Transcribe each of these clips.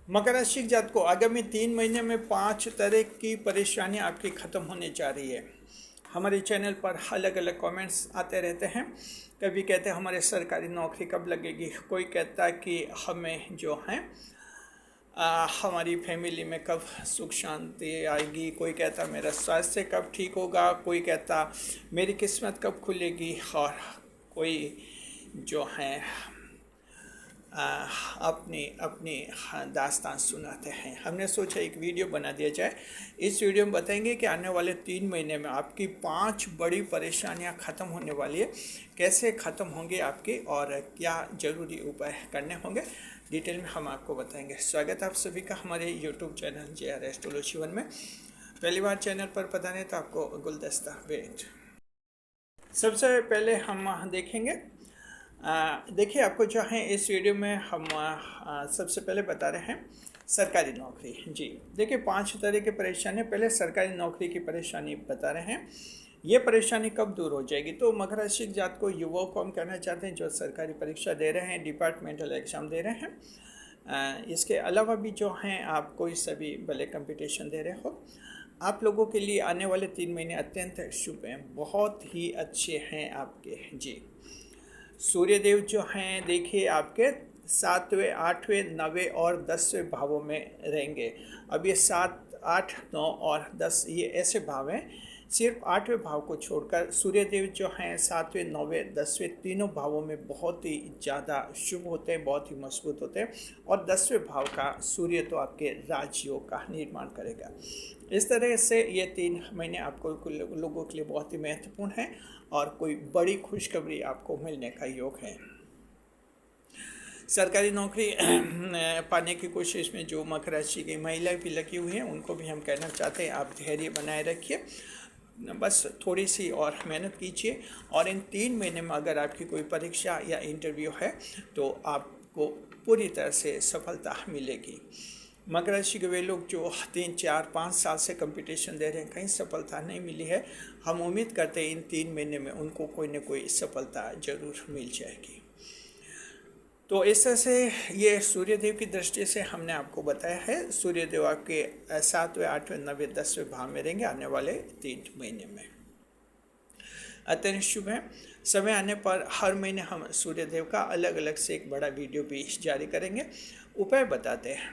मकर राशि जात को आगामी 3 महीने में 5 तरह की परेशानियां आपकी ख़त्म होने जा रही है। हमारे चैनल पर अलग अलग कमेंट्स आते रहते हैं। कभी कहते हैं हमारे सरकारी नौकरी कब लगेगी, कोई कहता है कि हमें जो है हमारी फैमिली में कब सुख शांति आएगी, कोई कहता मेरा स्वास्थ्य कब ठीक होगा, कोई कहता मेरी किस्मत कब खुलेगी, और कोई जो है आ, अपनी अपनी दास्तान सुनाते हैं। हमने सोचा एक वीडियो बना दिया जाए। इस वीडियो में बताएंगे कि आने वाले 3 महीने में आपकी 5 बड़ी परेशानियां ख़त्म होने वाली है, कैसे ख़त्म होंगे आपकी और क्या ज़रूरी उपाय करने होंगे, डिटेल में हम आपको बताएंगे। स्वागत है आप सभी का हमारे यूट्यूब चैनल JR एस्ट्रोलॉजी 1 में। पहली बार चैनल पर पता नहीं तो आपको गुलदस्ता भेंट। सबसे पहले हम देखेंगे, देखिए आपको जो है इस वीडियो में हम सबसे पहले बता रहे हैं सरकारी नौकरी। जी देखिए 5 तरह की परेशानी, पहले सरकारी नौकरी की परेशानी बता रहे हैं। ये परेशानी कब दूर हो जाएगी, तो मकर राशि जात को युवाओं को हम कहना चाहते हैं जो सरकारी परीक्षा दे रहे हैं, डिपार्टमेंटल एग्ज़ाम दे रहे हैं। इसके अलावा भी जो हैं आप कोई सभी भले कंपटीशन दे रहे हो, आप लोगों के लिए आने वाले 3 महीने अत्यंत शुभ हैं, बहुत ही अच्छे हैं आपके। जी सूर्यदेव जो हैं देखिए आपके 7वें 8वें 9वें और 10वें भावों में रहेंगे। अब ये 7 8 9 और 10 ये ऐसे भाव हैं, सिर्फ 8वें भाव को छोड़कर सूर्यदेव जो हैं 7वें 9वें 10वें तीनों भावों में बहुत ही ज़्यादा शुभ होते हैं, बहुत ही मजबूत होते हैं। और 10वें भाव का सूर्य तो आपके राजयोग का निर्माण करेगा। इस तरह से ये 3 महीने आपको लोगों के लिए बहुत ही महत्वपूर्ण है और कोई बड़ी खुशखबरी आपको मिलने का योग है। सरकारी नौकरी पाने की कोशिश में जो मकर राशि की महिलाएं भी लगी हुई हैं, उनको भी हम कहना चाहते हैं आप धैर्य बनाए रखिए, बस थोड़ी सी और मेहनत कीजिए। और इन 3 महीने में अगर आपकी कोई परीक्षा या इंटरव्यू है तो आपको पूरी तरह से सफलता मिलेगी। मकर राशि के वे लोग जो 3 4 5 साल से कंपटीशन दे रहे हैं, कहीं सफलता नहीं मिली है, हम उम्मीद करते हैं इन 3 महीने में उनको कोई न कोई सफलता जरूर मिल जाएगी। तो इस तरह से ये सूर्यदेव की दृष्टि से हमने आपको बताया है। सूर्यदेव आपके 7वें 8वें 9वें 10वें भाव में रहेंगे आने वाले 3 महीने में, अत्यंत शुभ है। समय आने पर हर महीने हम सूर्यदेव का अलग अलग से एक बड़ा वीडियो भी जारी करेंगे। उपाय बताते हैं।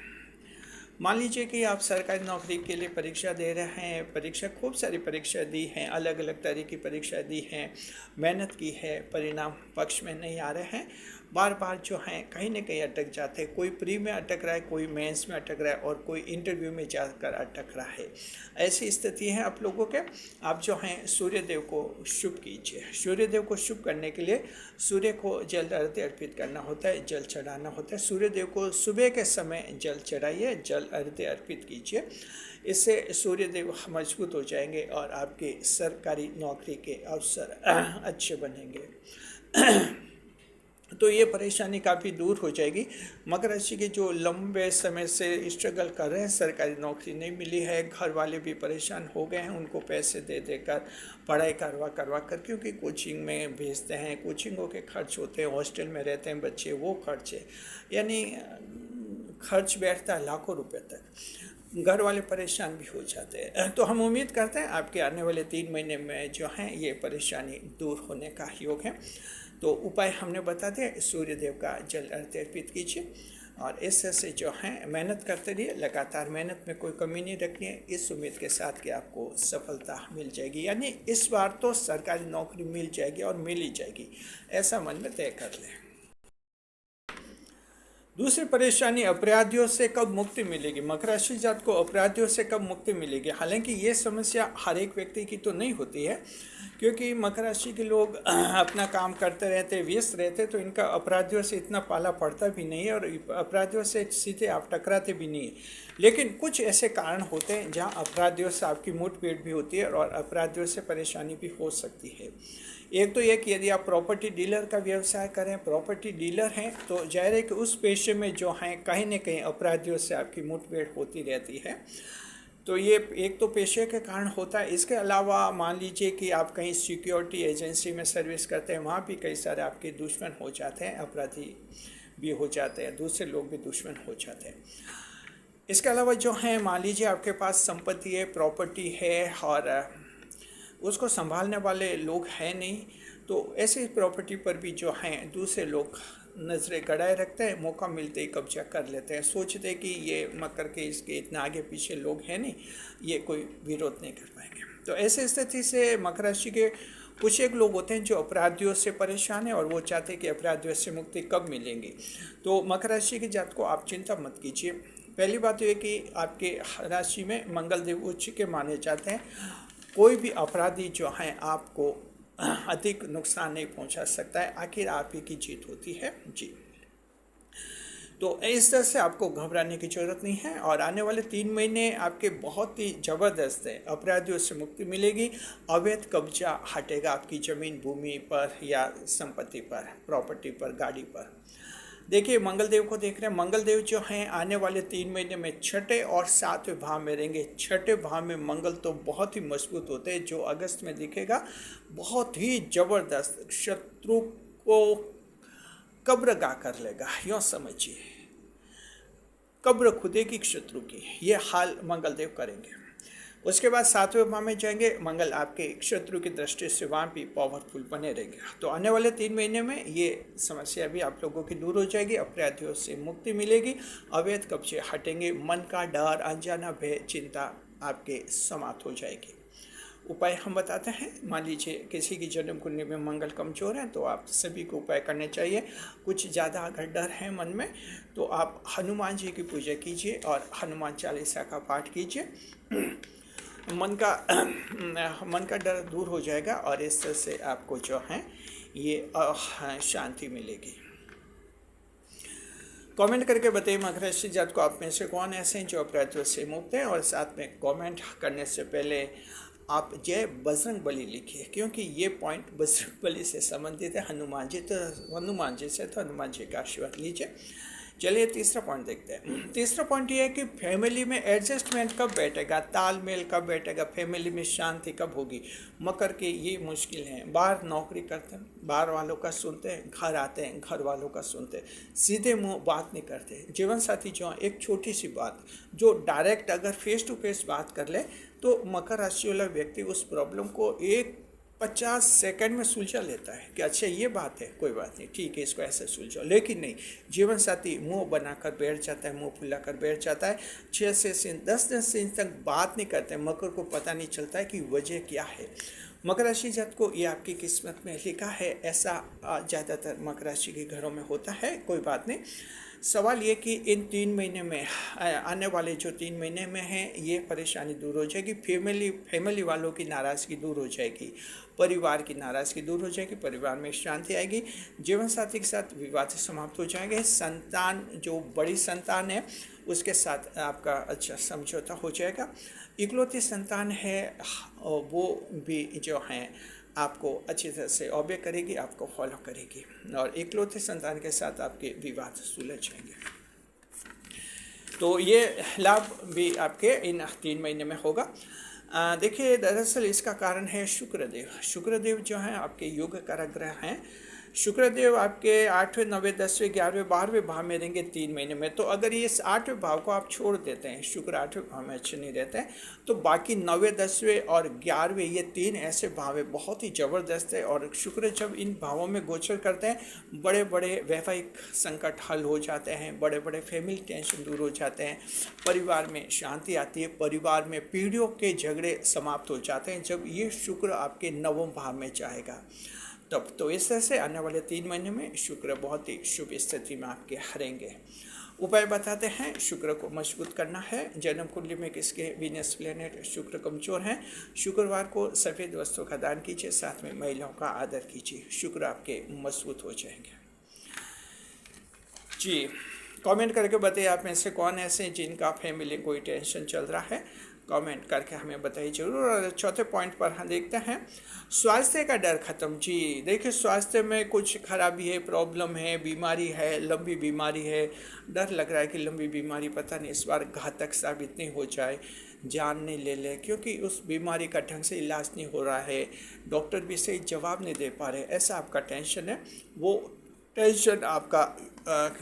मान लीजिए कि आप सरकारी नौकरी के लिए परीक्षा दे रहे हैं, परीक्षा खूब सारी परीक्षा दी हैं, अलग अलग तरह की परीक्षा दी हैं, मेहनत की है, परिणाम पक्ष में नहीं आ रहे हैं, बार बार जो हैं कहीं ना कहीं अटक जाते हैं। कोई प्री में अटक रहा है, कोई मेंस में अटक रहा है और कोई इंटरव्यू में जाकर अटक रहा है। ऐसी स्थिति है आप लोगों के। आप जो हैं सूर्यदेव को शुभ कीजिए। सूर्यदेव को शुभ करने के लिए सूर्य को जल अर्घ्य अर्पित करना होता है, जल चढ़ाना होता है। सूर्यदेव को सुबह के समय जल चढ़ाइए, जल अर्घ्य अर्पित कीजिए। इससे सूर्यदेव मजबूत हो जाएंगे और आपके सरकारी नौकरी के अवसर अच्छे बनेंगे। तो ये परेशानी काफ़ी दूर हो जाएगी। मकर राशि के जो लंबे समय से स्ट्रगल कर रहे हैं, सरकारी नौकरी नहीं मिली है, घर वाले भी परेशान हो गए हैं, उनको पैसे दे देकर पढ़ाई करवा कर, क्योंकि कोचिंग में भेजते हैं, कोचिंगों के खर्च होते हैं, हॉस्टल में रहते हैं बच्चे, वो खर्चे, यानी खर्च बैठता है लाखों रुपए तक। घर वाले परेशान भी हो जाते हैं। तो हम उम्मीद करते हैं आपके आने वाले 3 महीने में जो हैं ये परेशानी दूर होने का योग है। तो उपाय हमने बता दिया, सूर्यदेव का जल अर्घ्य अर्पित कीजिए और इससे से जो है मेहनत करते रहिए, लगातार मेहनत में कोई कमी नहीं रखनी है, इस उम्मीद के साथ कि आपको सफलता मिल जाएगी, यानी इस बार तो सरकारी नौकरी मिल जाएगी और मिल ही जाएगी, ऐसा मन में तय कर लें। दूसरी परेशानी, अपराधियों से कब मुक्ति मिलेगी। मकर राशि जात को अपराधियों से कब मुक्ति मिलेगी। हालांकि ये समस्या हर एक व्यक्ति की तो नहीं होती है, क्योंकि मकर राशि के लोग अपना काम करते रहते, व्यस्त रहते, तो इनका अपराधियों से इतना पाला पड़ता भी नहीं है और अपराधियों से सीधे आप टकराते भी नहीं है। लेकिन कुछ ऐसे कारण होते हैं जहाँ अपराधियों से आपकी मुठभेड़ भी होती है और अपराधियों से परेशानी भी हो सकती है। एक तो यह कि यदि आप प्रॉपर्टी डीलर का व्यवसाय करें, प्रॉपर्टी डीलर हैं, तो जाहिर है कि उस पेशे में जो हैं कहीं न कहीं अपराधियों से आपकी मुठभेड़ होती रहती है। तो ये एक तो पेशे के कारण होता है। इसके अलावा मान लीजिए कि आप कहीं सिक्योरिटी एजेंसी में सर्विस करते हैं, वहाँ भी कई सारे आपके दुश्मन हो जाते हैं, अपराधी भी हो जाते हैं, दूसरे लोग भी दुश्मन हो जाते हैं। इसके अलावा जो है, मान लीजिए आपके पास संपत्ति है, प्रॉपर्टी है और उसको संभालने वाले लोग हैं नहीं, तो ऐसी प्रॉपर्टी पर भी जो हैं दूसरे लोग नज़रें गड़ाए रखते हैं, मौका मिलते ही कब्जा कर लेते हैं, सोचते हैं कि ये मकर के इसके इतना आगे पीछे लोग हैं नहीं, ये कोई विरोध नहीं कर पाएंगे। तो ऐसी स्थिति से मकर राशि के कुछ एक लोग होते हैं जो अपराधियों से परेशान हैं और वो चाहते हैं कि अपराधियों से मुक्ति कब मिलेंगी। तो मकर राशि के जात को आप चिंता मत कीजिए। पहली बात यह कि आपके राशि में मंगल देव उच्च के माने जाते हैं। कोई भी अपराधी जो हैं आपको अधिक नुकसान नहीं पहुंचा सकता है, आखिर आप ही की जीत होती है जी। तो इस तरह से आपको घबराने की ज़रूरत नहीं है और आने वाले 3 महीने आपके बहुत ही ज़बरदस्त है। अपराधियों से मुक्ति मिलेगी, अवैध कब्जा हटेगा आपकी ज़मीन भूमि पर या संपत्ति पर, प्रॉपर्टी पर, गाड़ी पर। देखिए, मंगल देव को देख रहे हैं। मंगल देव जो हैं आने वाले 3 महीने में छठे और सातवें भाव में रहेंगे। छठे भाव में मंगल तो बहुत ही मजबूत होते हैं, जो अगस्त में दिखेगा बहुत ही ज़बरदस्त, शत्रु को कब्रगाह कर लेगा, यूँ समझिए, कब्र खुदेगी शत्रु की, ये हाल मंगल देव करेंगे। उसके बाद सातवें भाव में जाएंगे, मंगल आपके शत्रु की दृष्टि से वहाँ भी पावरफुल बने रहेंगे। तो आने वाले 3 महीने में ये समस्या भी आप लोगों की दूर हो जाएगी, अपराधियों से मुक्ति मिलेगी, अवैध कब्जे हटेंगे, मन का डर, अनजाना भय, चिंता आपके समाप्त हो जाएगी। उपाय हम बताते हैं। मान लीजिए किसी की जन्म कुंडली में मंगल कमजोर है तो आप सभी को उपाय करने चाहिए। कुछ ज़्यादा अगर डर है मन में तो आप हनुमान जी की पूजा कीजिए और हनुमान चालीसा का पाठ कीजिए। मन का डर दूर हो जाएगा और इस तरह से आपको जो है ये शांति मिलेगी। कमेंट करके बताइए मकर राशि जात को आप में से कौन ऐसे हैं जो अपराधियों से मुक्त हैं, और साथ में कमेंट करने से पहले आप जय बजरंग बली लिखिए, क्योंकि ये पॉइंट बजरंग बली से संबंधित है। हनुमान जी से तो हनुमान जी का आशीर्वाद लीजिए। चलिए तीसरा पॉइंट देखते हैं। तीसरा पॉइंट ये है कि फैमिली में एडजस्टमेंट कब बैठेगा, तालमेल कब बैठेगा, फैमिली में शांति कब होगी। मकर के ये मुश्किल हैं। बाहर नौकरी करते हैं, बाहर वालों का सुनते हैं, घर आते हैं, घर वालों का सुनते हैं, सीधे मुंह बात नहीं करते। जीवन साथी जो एक छोटी सी बात जो डायरेक्ट अगर फेस टू फेस बात कर ले तो मकर राशि वाला व्यक्ति उस प्रॉब्लम को 50 सेकंड में सुलझा लेता है कि अच्छा ये बात है, कोई बात नहीं, ठीक है, इसको ऐसे सुलझाओ। लेकिन नहीं, जीवन साथी मुंह बनाकर बैठ जाता है, मुंह फुला कर बैठ जाता है, 6 से 10 दिन तक बात नहीं करते। मकर को पता नहीं चलता है कि वजह क्या है। मकर राशि जात को ये आपकी किस्मत में लिखा है, ऐसा ज़्यादातर मकर राशि के घरों में होता है, कोई बात नहीं। सवाल ये कि इन 3 महीने में, आने वाले जो 3 महीने में हैं, ये परेशानी दूर हो जाएगी। फैमिली वालों की नाराज़गी दूर हो जाएगी, परिवार की नाराज़गी दूर हो जाएगी, परिवार में शांति आएगी, जीवन साथी के साथ विवाद समाप्त हो जाएंगे। संतान, जो बड़ी संतान है उसके साथ आपका अच्छा समझौता हो जाएगा। इकलौती संतान है वो भी जो हैं आपको अच्छी तरह से ऑबे करेगी, आपको फॉलो करेगी और इकलौते संतान के साथ आपके विवाद सुलझ जाएंगे। तो ये लाभ भी आपके इन 3 महीने में होगा। देखिए, दरअसल इसका कारण है शुक्रदेव जो हैं आपके योग कारक ग्रह हैं। शुक्रदेव आपके 8वें, 9वें, 10वें, 11वें, 12वें भाव में रहेंगे 3 महीने में। तो अगर ये इस 8वें भाव को आप छोड़ देते हैं, शुक्र 8वें भाव में अच्छे नहीं रहते हैं, तो बाकी 9वें, 10वें और 11वें ये 3 ऐसे भाव है बहुत ही ज़बरदस्त है। और शुक्र जब इन भावों में गोचर करते हैं, बड़े बड़े वैवाहिक संकट हल हो जाते हैं, बड़े बड़े फैमिली टेंशन दूर हो जाते हैं, परिवार में शांति आती है, परिवार में पीढ़ियों के झगड़े समाप्त हो जाते हैं जब ये शुक्र आपके 9वें भाव में जाएगा तब। तो इस तरह से आने वाले 3 महीने में शुक्र बहुत ही शुभ स्थिति में आपके हरेंगे। उपाय बताते हैं। शुक्र को मजबूत करना है। जन्म कुंडली में किसके वीनस प्लेनेट शुक्र कमजोर हैं, शुक्रवार को सफ़ेद वस्त्रों का दान कीजिए, साथ में महिलाओं का आदर कीजिए, शुक्र आपके मजबूत हो जाएंगे जी। कमेंट करके बताइए आप में से कौन ऐसे हैं जिनका फैमिली कोई टेंशन चल रहा है, कमेंट करके हमें बताइए जरूर। और चौथे पॉइंट पर हम देखते हैं स्वास्थ्य का डर खत्म जी। देखिए, स्वास्थ्य में कुछ खराबी है, प्रॉब्लम है, बीमारी है, लंबी बीमारी है, डर लग रहा है कि लंबी बीमारी पता नहीं इस बार घातक साबित नहीं हो जाए, जान नहीं ले ले, क्योंकि उस बीमारी का ढंग से इलाज नहीं हो रहा है, डॉक्टर भी सही जवाब नहीं दे पा रहे, ऐसा आपका टेंशन है। वो टेंशन आपका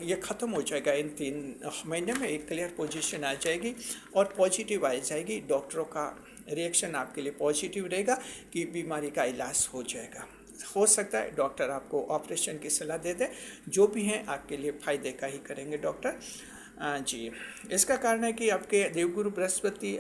ये ख़त्म हो जाएगा। इन 3 महीने में एक क्लियर पोजीशन आ जाएगी और पॉजिटिव आ जाएगी। डॉक्टरों का रिएक्शन आपके लिए पॉजिटिव रहेगा कि बीमारी का इलाज हो जाएगा। हो सकता है डॉक्टर आपको ऑपरेशन की सलाह दे दे, जो भी हैं आपके लिए फ़ायदे का ही करेंगे डॉक्टर। जी, इसका कारण है कि आपके देवगुरु बृहस्पति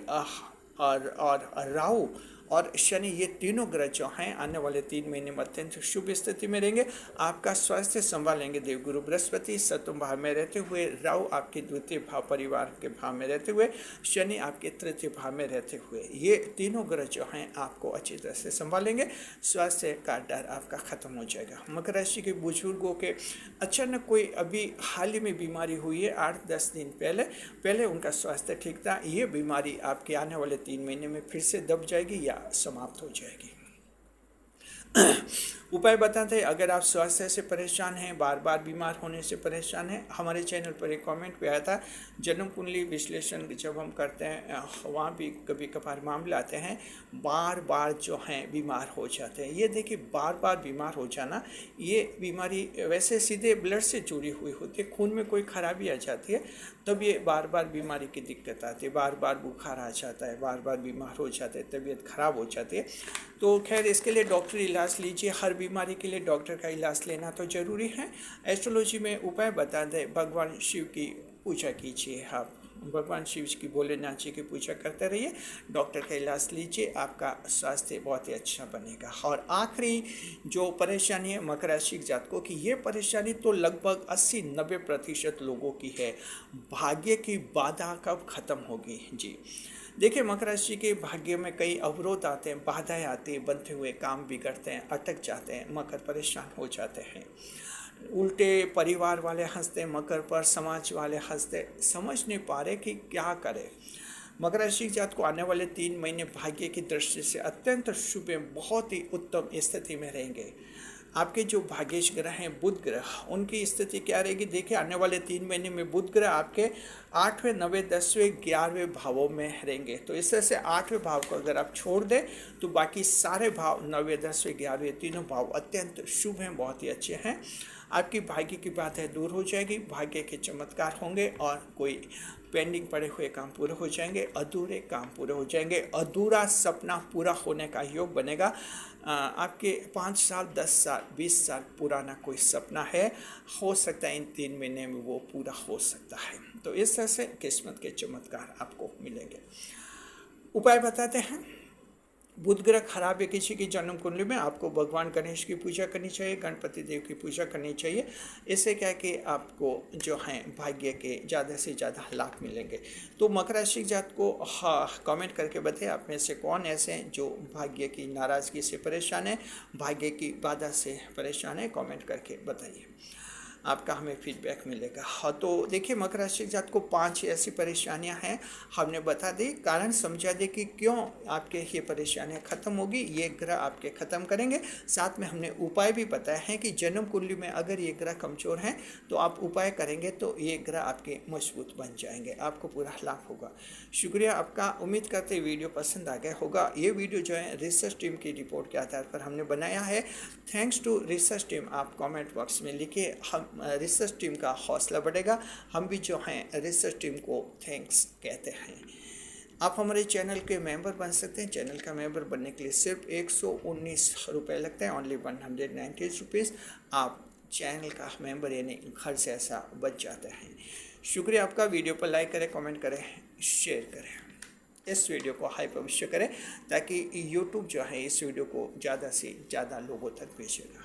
और राहु और शनि, ये तीनों ग्रह जो हैं आने वाले 3 महीने में अत्यंत शुभ स्थिति में रहेंगे। आपका स्वास्थ्य संभालेंगे देवगुरु बृहस्पति सप्तम भाव में रहते हुए, राहु आपके द्वितीय भाव परिवार के भाव में रहते हुए, शनि आपके तृतीय भाव में रहते हुए, ये तीनों ग्रह जो हैं आपको अच्छी तरह से संभालेंगे। स्वास्थ्य का डर आपका खत्म हो जाएगा। मकर राशि के बुजुर्गों के अचानक कोई अभी हाल ही में बीमारी हुई है 8-10 दिन पहले उनका स्वास्थ्य ठीक था, ये बीमारी आपके आने वाले 3 महीने में फिर से दब जाएगी या समाप्त हो जाएगी। उपाय बताते हैं। अगर आप स्वास्थ्य से परेशान हैं, बार बार बीमार होने से परेशान हैं, हमारे चैनल पर एक कमेंट पे आया था, जन्म कुंडली विश्लेषण जब हम करते हैं वहाँ भी कभी कभार मामले आते हैं बार बार जो हैं बीमार हो जाते हैं। ये देखिए, बार बार बीमार हो जाना, ये बीमारी वैसे सीधे ब्लड से जुड़ी हुई होती है, खून में कोई खराबी आ जाती है तब ये बार बार बीमारी की दिक्कत आती है, बार बार बुखार आ जाता है, बार बार बीमार हो जाते हैं, तबीयत खराब हो जाती है। तो खैर, इसके लिए डॉक्टरी इलाज लीजिए। हर बीमारी के लिए डॉक्टर का इलाज लेना तो ज़रूरी है। एस्ट्रोलॉजी में उपाय बता दें, भगवान शिव की पूजा कीजिए, आप भगवान शिव की भोलेनाथ जी की पूजा करते रहिए, डॉक्टर का इलाज लीजिए, आपका स्वास्थ्य बहुत ही अच्छा बनेगा। और आखिरी जो परेशानी है मकर राशि जातकों की, ये परेशानी तो लगभग 80-90% लोगों की है। भाग्य की बाधा कब खत्म होगी? जी देखिए, मकर राशि के भाग्य में कई अवरोध आते हैं, बाधाएं आती हैं, बनते हुए काम बिगड़ते हैं, अटक जाते हैं, मकर परेशान हो जाते हैं। उल्टे परिवार वाले हंसते, मकर पर समाज वाले हंसते, समझ नहीं पा रहे कि क्या करें। मकर राशि जात को आने वाले 3 महीने भाग्य की दृष्टि से अत्यंत शुभ, बहुत ही उत्तम स्थिति में रहेंगे। आपके जो भाग्येश ग्रह हैं बुध ग्रह, उनकी स्थिति क्या रहेगी? देखिए, आने वाले 3 महीने में बुध ग्रह आपके 8वें, 9वें, 10वें, 11वें भावों में रहेंगे। तो इस तरह से 8वें भाव को अगर आप छोड़ दें तो बाकी सारे भाव 9वें, 10वें, 11वें तीनों भाव अत्यंत शुभ हैं, बहुत ही अच्छे हैं। आपकी भाग्य की बातें दूर हो जाएगी, भाग्य के चमत्कार होंगे और कोई पेंडिंग पड़े हुए काम पूरे हो जाएंगे, अधूरे काम पूरे हो जाएंगे, अधूरा सपना पूरा होने का योग बनेगा। आपके 5 साल, 10 साल, 20 साल पुराना कोई सपना है, हो सकता है इन 3 महीने में वो पूरा हो सकता है। तो इस तरह से किस्मत के चमत्कार आपको मिलेंगे। उपाय बताते हैं। बुध ग्रह खराब है किसी की जन्म कुंडली में, आपको भगवान गणेश की पूजा करनी चाहिए, गणपति देव की पूजा करनी चाहिए। इससे क्या है कि आपको जो है भाग्य के ज़्यादा से ज़्यादा लाभ मिलेंगे। तो मकर राशि जात को कमेंट करके बताइए, आप में से कौन ऐसे हैं जो भाग्य की नाराज़गी से परेशान है, भाग्य की बाधा से परेशान है, कमेंट करके बताइए, आपका हमें फीडबैक मिलेगा। हाँ, तो देखिए, मकर राशि जात को 5 ऐसी परेशानियां हैं, हमने बता दी, कारण समझा दे कि क्यों आपके ये परेशानियां खत्म होगी, ये ग्रह आपके ख़त्म करेंगे। साथ में हमने उपाय भी बताए हैं कि जन्म कुंडली में अगर ये ग्रह कमज़ोर हैं तो आप उपाय करेंगे तो ये ग्रह आपके मजबूत बन जाएंगे, आपको पूरा लाभ होगा। शुक्रिया आपका, उम्मीद करते वीडियो पसंद आ गया होगा। ये वीडियो जो है रिसर्च टीम की रिपोर्ट के आधार पर हमने बनाया है। थैंक्स टू रिसर्च टीम, आप कमेंट बॉक्स में लिखिए, हम रिसर्च टीम का हौसला बढ़ेगा, हम भी जो हैं रिसर्च टीम को थैंक्स कहते हैं। आप हमारे चैनल के मेंबर बन सकते हैं। चैनल का मेंबर बनने के लिए सिर्फ 119 रुपये लगते हैं, ओनली 190 रुपीज़। आप चैनल का मेंबर यानी घर से ऐसा बच जाते हैं। शुक्रिया आपका। वीडियो पर लाइक करें, कमेंट करें, शेयर करें, इस वीडियो को हाइप अवश्य करें ताकि यूट्यूब जो है इस वीडियो को ज़्यादा से ज़्यादा लोगों तक भेजेगा।